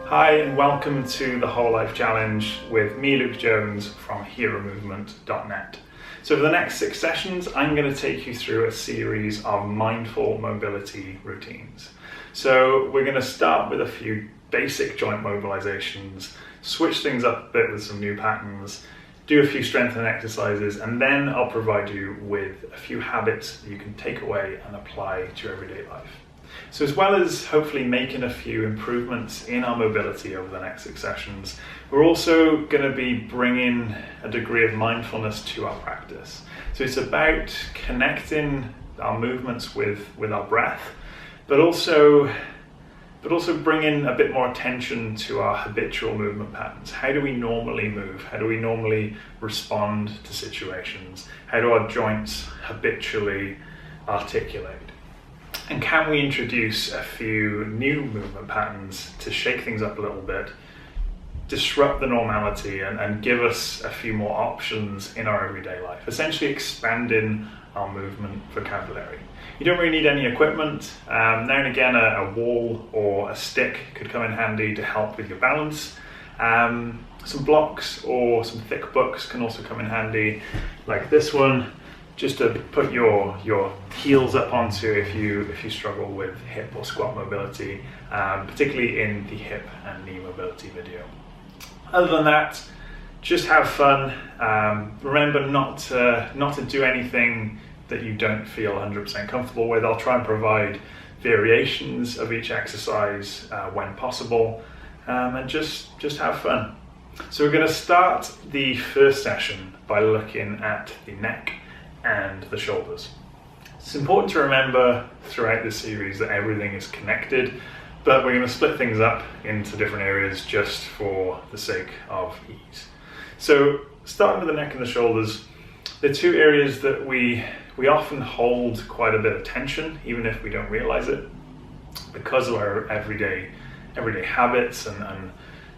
Hi and welcome to the Whole Life Challenge with me, Luke Jones from heromovement.net. So for the next 6 sessions, I'm going to take you through a series of mindful mobility routines. So we're going to start with a few basic joint mobilizations, switch things up a bit with some new patterns, do a few strengthening exercises, and then I'll provide you with a few habits that you can take away and apply to your everyday life. So as well as hopefully making a few improvements in our mobility over the next 6 sessions, we're also going to be bringing a degree of mindfulness to our practice. So it's about connecting our movements with our breath, but also bringing a bit more attention to our habitual movement patterns. How do we normally move? How do we normally respond to situations? How do our joints habitually articulate? And can we introduce a few new movement patterns to shake things up a little bit, disrupt the normality, and give us a few more options in our everyday life, essentially expanding our movement vocabulary. You don't really need any equipment. Now and again, a wall or a stick could come in handy to help with your balance. Some blocks or some thick books can also come in handy, like this one, just to put your heels up onto if you struggle with hip or squat mobility, particularly in the hip and knee mobility video. Other than that, just have fun. Remember not to do anything that you don't feel 100% comfortable with. I'll try and provide variations of each exercise when possible, and just have fun. So we're going to start the first session by looking at the neck and the shoulders. It's important to remember throughout this series that everything is connected, but we're going to split things up into different areas just for the sake of ease. So starting with the neck and the shoulders, they're two areas that we often hold quite a bit of tension, even if we don't realize it, because of our everyday habits and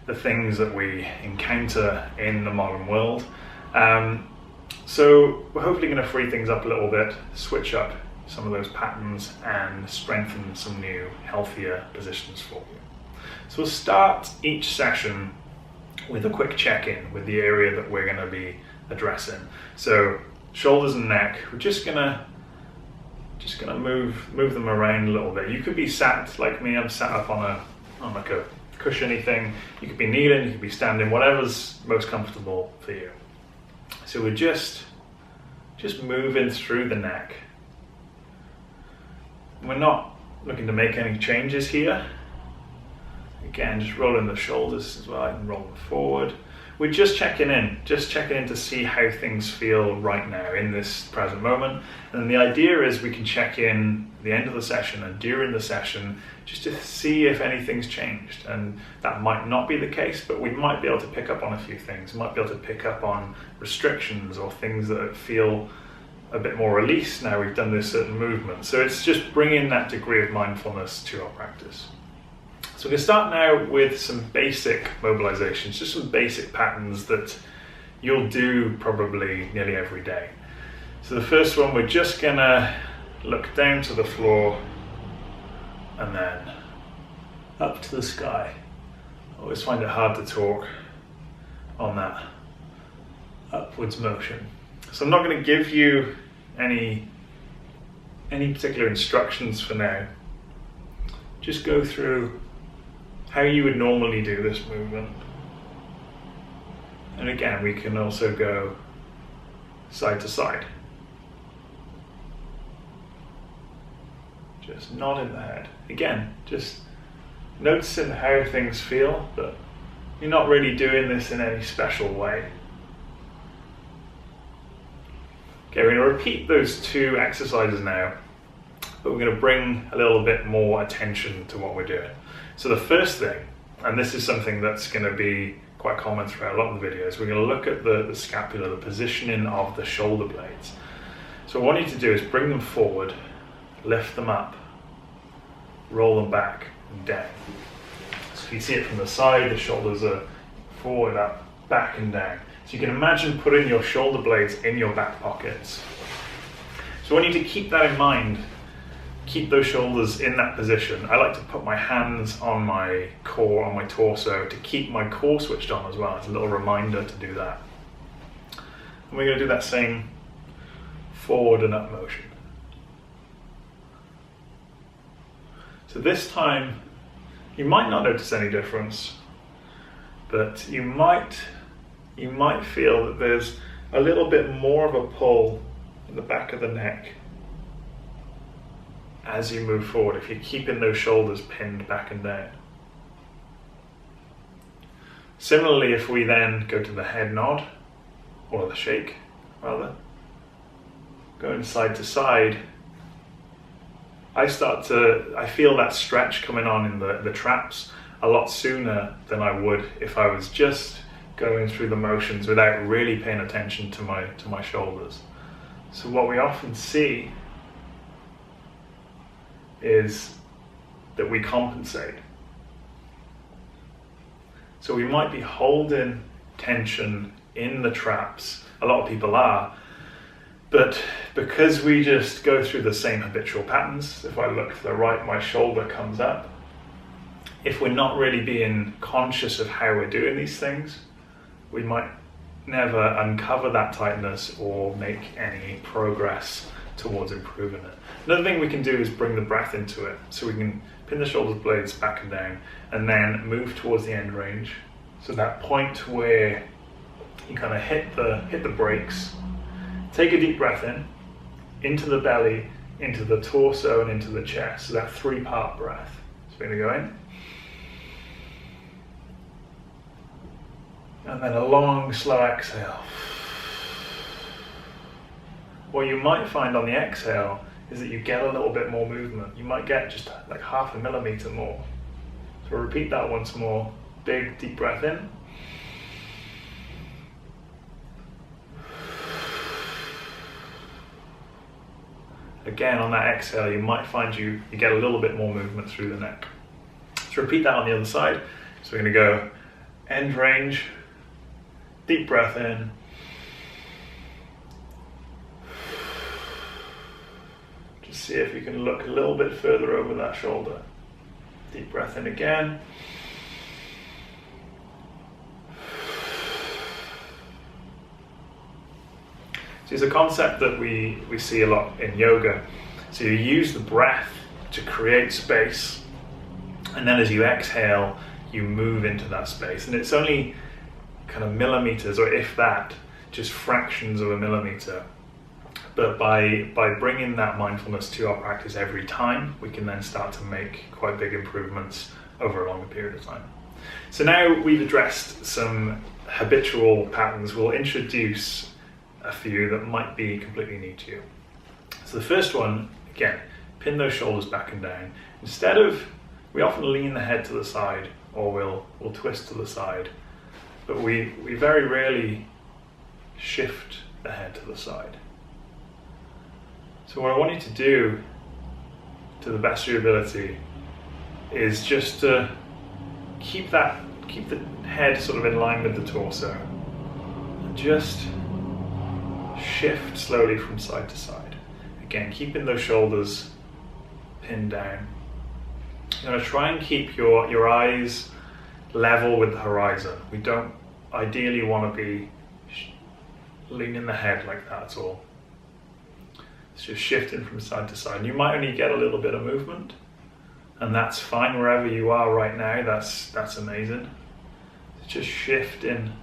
the things that we encounter in the modern world. So we're hopefully going to free things up a little bit, switch up some of those patterns and strengthen some new, healthier positions for you. So we'll start each session with a quick check-in with the area that we're going to be addressing. So shoulders and neck, we're just gonna move them around a little bit. You could be sat like me. I'm sat up on like a cushiony thing. You could be kneeling, you could be standing, whatever's most comfortable for you. So we're just moving through the neck. We're not looking to make any changes here. Again, just rolling the shoulders as well, and roll them forward. We're just checking in to see how things feel right now in this present moment. And the idea is we can check in at the end of the session and during the session just to see if anything's changed. And that might not be the case, but we might be able to pick up on a few things. We might be able to pick up on restrictions or things that feel a bit more released now we've done this certain movement. So it's just bringing that degree of mindfulness to our practice. So we're going to start now with some basic mobilizations, just some basic patterns that you'll do probably nearly every day. So the first one, we're just going to look down to the floor and then up to the sky. I always find it hard to talk on that upwards motion. So I'm not going to give you any particular instructions for now. Just go through how you would normally do this movement. And again, we can also go side to side. Just nodding the head. Again, just noticing how things feel, but you're not really doing this in any special way. Okay, we're going to repeat those 2 exercises now, but we're going to bring a little bit more attention to what we're doing. So the first thing, and this is something that's going to be quite common throughout a lot of the videos, we're going to look at the scapula, the positioning of the shoulder blades. So what I want you to do is bring them forward, lift them up, roll them back and down. So if you see it from the side, the shoulders are forward, up, back and down. So you can imagine putting your shoulder blades in your back pockets. So I want you to keep that in mind. keep those shoulders in that position. I like to put my hands on my core, on my torso, to keep my core switched on as well. It's a little reminder to do that. And we're going to do that same forward and up motion. So this time, you might not notice any difference, but you might feel that there's a little bit more of a pull in the back of the neck as you move forward, if you're keeping those shoulders pinned back and down. Similarly, if we then go to the head nod, or the shake rather, going side to side, I feel that stretch coming on in the traps a lot sooner than I would if I was just going through the motions without really paying attention to my shoulders. So what we often see is that we compensate. So we might be holding tension in the traps, a lot of people are, but because we just go through the same habitual patterns, if I look to the right, my shoulder comes up. If we're not really being conscious of how we're doing these things, we might never uncover that tightness or make any progress towards improving it. Another thing we can do is bring the breath into it. So we can pin the shoulder blades back and down and then move towards the end range. So that point where you kind of hit the brakes. Take a deep breath in, into the belly, into the torso and into the chest. So that 3-part breath. So we're going to go in. And then a long, slow exhale. What you might find on the exhale is that you get a little bit more movement. You might get just like 0.5 millimeter more. So repeat that once more. Big, deep breath in. Again, on that exhale, you might find you get a little bit more movement through the neck. So repeat that on the other side. So we're going to go end range, deep breath in. Just see if you can look a little bit further over that shoulder. Deep breath in again. It's a concept that we see a lot in yoga. So you use the breath to create space, and then as you exhale, you move into that space. And it's only kind of millimeters, or if that, just fractions of a millimeter. But by bringing that mindfulness to our practice every time, we can then start to make quite big improvements over a longer period of time. So now we've addressed some habitual patterns, we'll introduce a few that might be completely new to you. So the first one, again, pin those shoulders back and down. Instead of, we often lean the head to the side, or we'll twist to the side, but we very rarely shift the head to the side. So what I want you to do, to the best of your ability, is just to keep the head sort of in line with the torso, and just shift slowly from side to side. Again, keeping those shoulders pinned down. You're going to try and keep your eyes level with the horizon. We don't ideally want to be leaning the head like that at all. It's just shifting from side to side. You might only get a little bit of movement, and that's fine wherever you are right now. That's amazing. It's just shifting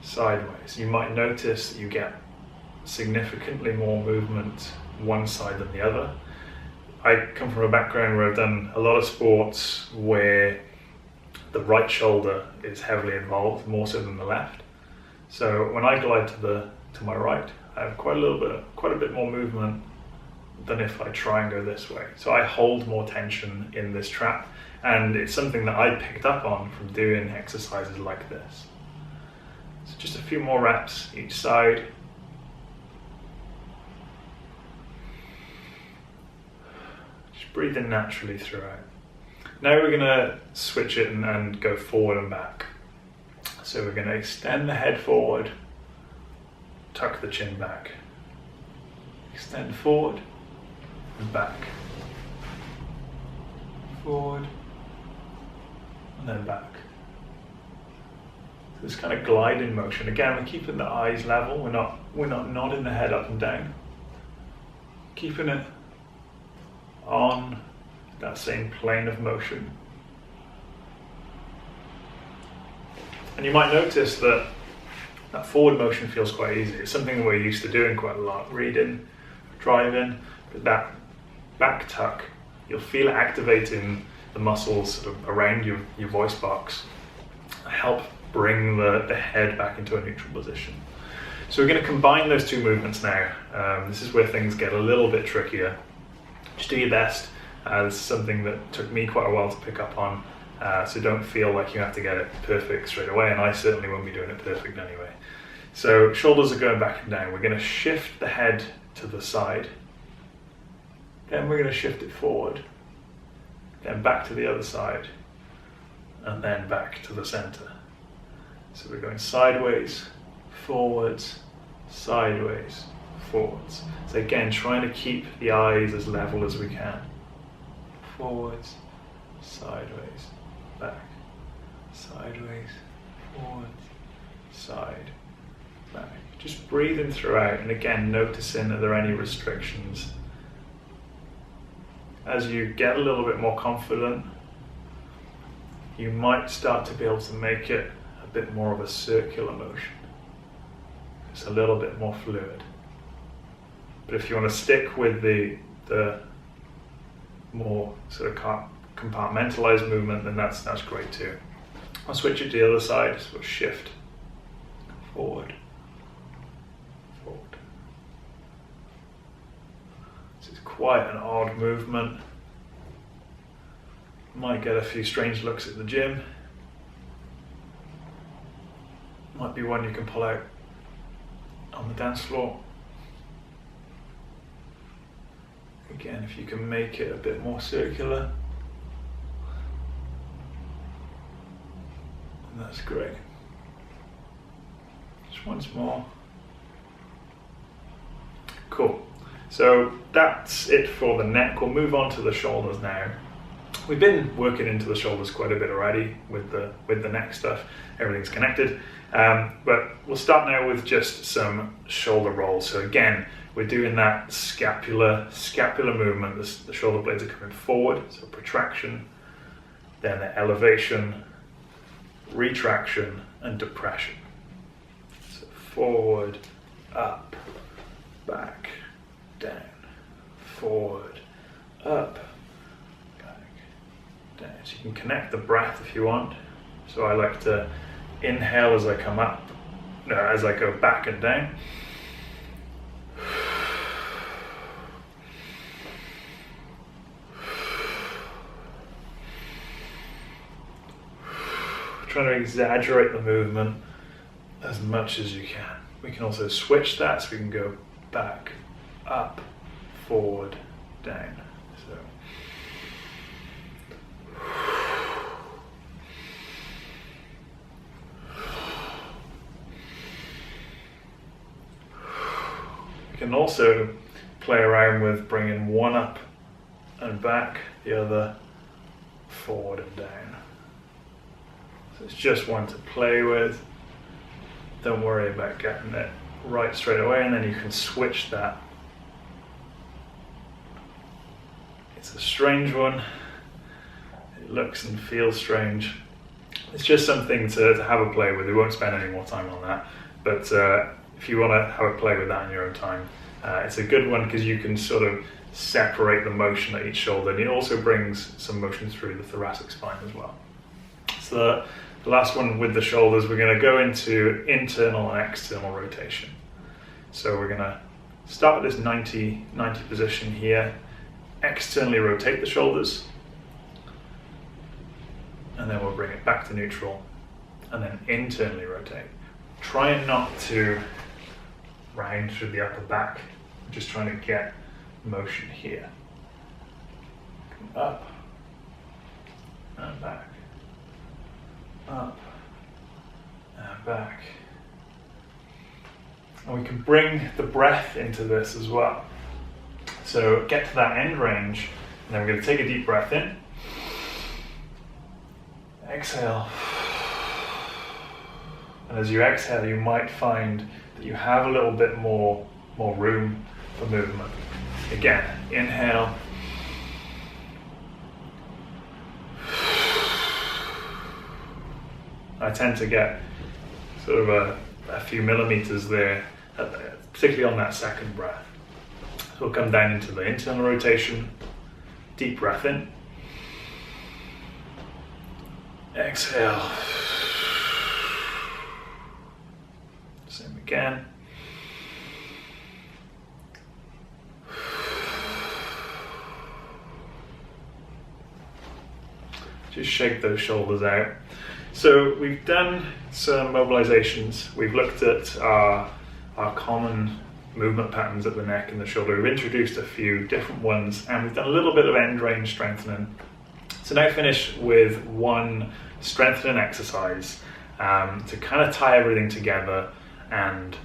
sideways. You might notice that you get significantly more movement one side than the other. I come from a background where I've done a lot of sports where the right shoulder is heavily involved, more so than the left. So when I glide to my right, I have quite a bit more movement than if I try and go this way. So I hold more tension in this trap, and it's something that I picked up on from doing exercises like this. So just a few more reps each side. Just breathe in naturally throughout. Now we're going to switch it and go forward and back. So we're going to extend the head forward, tuck the chin back. Extend forward, and back. Forward and then back. So this kind of gliding motion. Again, we're keeping the eyes level. We're not nodding the head up and down. Keeping it on that same plane of motion. And you might notice that that forward motion feels quite easy. It's something that we're used to doing quite a lot, reading, driving, but that back tuck, you'll feel it activating the muscles sort of around your voice box, help bring the head back into a neutral position. So we're going to combine those two movements now. This is where things get a little bit trickier. Just do your best. This is something that took me quite a while to pick up on, so don't feel like you have to get it perfect straight away, and I certainly won't be doing it perfect anyway. So shoulders are going back and down. We're going to shift the head to the side. Then we're going to shift it forward. Then back to the other side. And then back to the center. So we're going sideways, forwards, sideways, forwards. So again, trying to keep the eyes as level as we can. Forwards, sideways, back. Sideways, forwards, side, back. Just breathing throughout, and again noticing are there any restrictions. As you get a little bit more confident, you might start to be able to make it a bit more of a circular motion. It's a little bit more fluid. But if you want to stick with the more sort of compartmentalized movement, then that's great too. I'll switch it to the other side, so we'll shift forward, forward. This is quite an odd movement. Might get a few strange looks at the gym. Might be one you can pull out on the dance floor. Again, if you can make it a bit more circular, that's great. Just once more. Cool. So that's it for the neck. We'll move on to the shoulders now. We've been working into the shoulders quite a bit already with the neck stuff. Everything's connected. But we'll start now with just some shoulder rolls. So again, we're doing that scapular movement. The shoulder blades are coming forward, so protraction, then the elevation, retraction, and depression. So forward, up, back, down, forward, up, back, down. So you can connect the breath if you want. So I like to inhale as I come up, as I go back and down. Trying to exaggerate the movement as much as you can. We can also switch that, so we can go back, up, forward, down. So we can also play around with bringing one up and back, the other forward and down. So it's just one to play with. Don't worry about getting it right straight away, and then you can switch that. It's a strange one. It looks and feels strange. It's just something to have a play with. We won't spend any more time on that. But if you want to have a play with that in your own time, it's a good one because you can sort of separate the motion at each shoulder, and it also brings some motion through the thoracic spine as well. So the last one with the shoulders, we're going to go into internal and external rotation. So we're going to start at this 90 position here, externally rotate the shoulders, and then we'll bring it back to neutral, and then internally rotate. Try not to round through the upper back, I'm just trying to get motion here. Up and back. Up and back. And we can bring the breath into this as well. So get to that end range, and then we're going to take a deep breath in. Exhale. And as you exhale, you might find that you have a little bit more room for movement. Again, inhale. I tend to get sort of a few millimeters there, particularly on that second breath. So we'll come down into the internal rotation, deep breath in. Exhale. Same again. Just shake those shoulders out. So we've done some mobilizations. We've looked at our common movement patterns at the neck and the shoulder. We've introduced a few different ones, and we've done a little bit of end range strengthening. So now finish with one strengthening exercise to kind of tie everything together and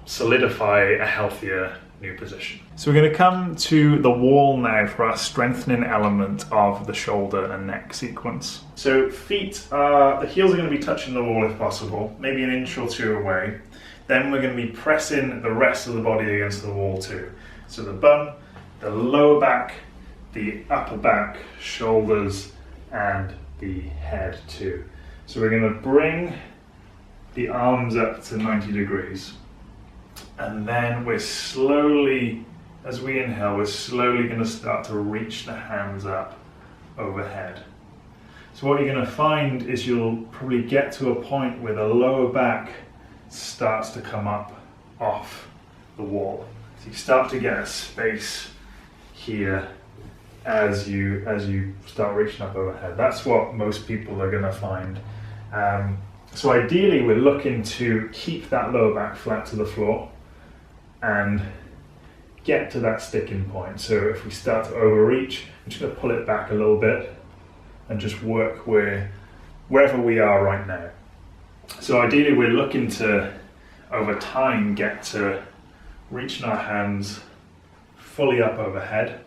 solidify a healthier new position. So we're going to come to the wall now for our strengthening element of the shoulder and neck sequence. So the heels are going to be touching the wall if possible, maybe an inch or two away. Then we're going to be pressing the rest of the body against the wall too. So the bum, the lower back, the upper back, shoulders, and the head too. So we're going to bring the arms up to 90 degrees. And then we're slowly, as we inhale, we're slowly going to start to reach the hands up overhead. So what you're going to find is you'll probably get to a point where the lower back starts to come up off the wall. So you start to get a space here as you start reaching up overhead. That's what most people are going to find. So ideally we're looking to keep that lower back flat to the floor and get to that sticking point. So if we start to overreach, I'm just going to pull it back a little bit and just work wherever we are right now. So ideally we're looking to, over time, get to reaching our hands fully up overhead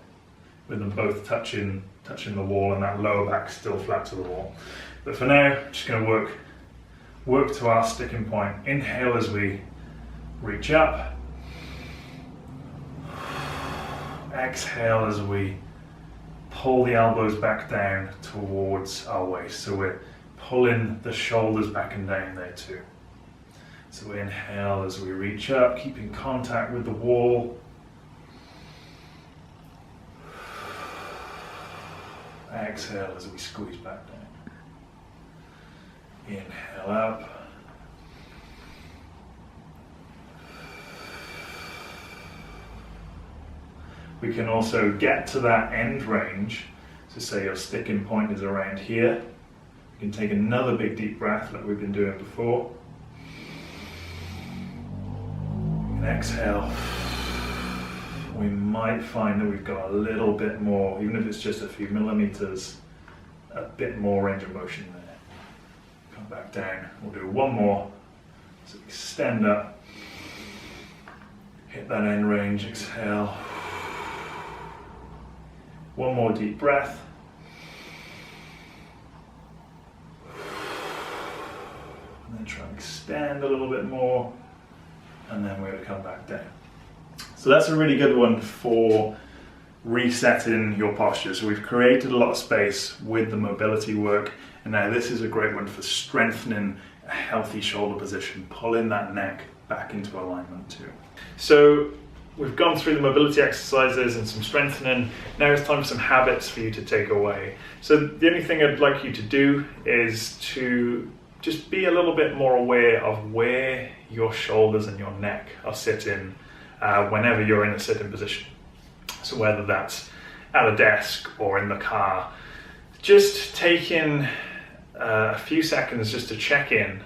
with them both touching the wall and that lower back still flat to the wall. But for now, I'm just going to work to our sticking point. Inhale as we reach up. Exhale as we pull the elbows back down towards our waist. So we're pulling the shoulders back and down there too. So we inhale as we reach up, keeping contact with the wall. Exhale as we squeeze back down. Inhale up. We can also get to that end range. So say your sticking point is around here. You can take another big deep breath like we've been doing before. And exhale. We might find that we've got a little bit more, even if it's just a few millimeters, a bit more range of motion there. Come back down. We'll do one more. So extend up. Hit that end range. Exhale. One more deep breath. And then try and extend a little bit more. And then we're going to come back down. So that's a really good one for resetting your posture. So we've created a lot of space with the mobility work. And now this is a great one for strengthening a healthy shoulder position, pulling that neck back into alignment too. So we've gone through the mobility exercises and some strengthening. Now it's time for some habits for you to take away. So the only thing I'd like you to do is to just be a little bit more aware of where your shoulders and your neck are sitting whenever you're in a sitting position. So whether that's at a desk or in the car, just taking a few seconds just to check in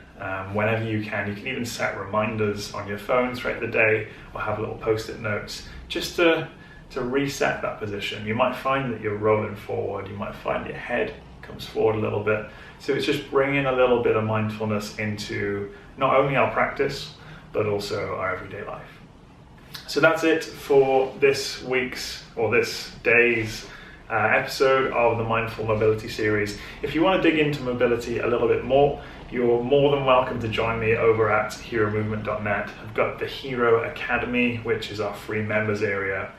whenever you can. You can even set reminders on your phone throughout the day or have little post-it notes just to reset that position. You might find that you're rolling forward, you might find your head comes forward a little bit. So it's just bringing a little bit of mindfulness into not only our practice, but also our everyday life. So that's it for this week's or this day's episode of the Mindful Mobility series. If you want to dig into mobility a little bit more, you're more than welcome to join me over at heromovement.net. I've got the Hero Academy, which is our free members area.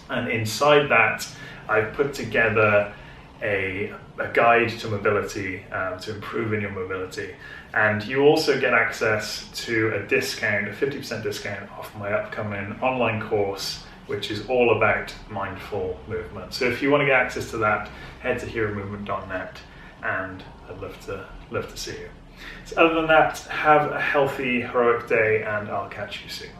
And inside that, I've put together a guide to mobility, to improving your mobility. And you also get access to a discount, a 50% discount off my upcoming online course, which is all about mindful movement. So if you want to get access to that, head to heromovement.net, and I'd love to see you. So other than that, have a healthy, heroic day, and I'll catch you soon.